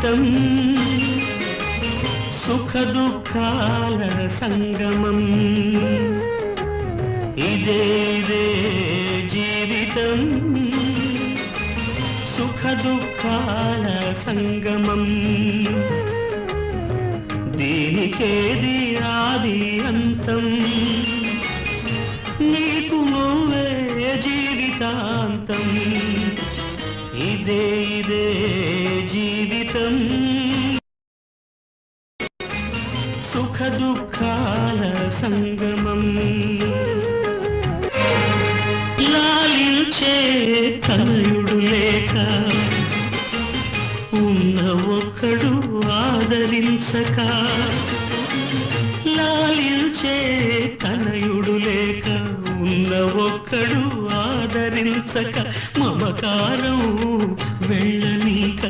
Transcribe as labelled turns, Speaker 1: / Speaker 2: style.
Speaker 1: జీవితం సుఖ దుఃఖాల సంగమం ఇదే జీవితం సుఖ దుఃఖాల సంగమం దీనికేది ఆది అంతం నీకు నువ్వే జీవితాంతం ఇదే జీవితం సుఖ దుఃఖాల సంగమం లాలించే తనయుడు లేక ఉన్న ఒక్కడు ఆదరించక లాలించే తనయుడు లేక ఉన్న ఒక్కడు ఆదరించక మమకారం వెళ్ళనీక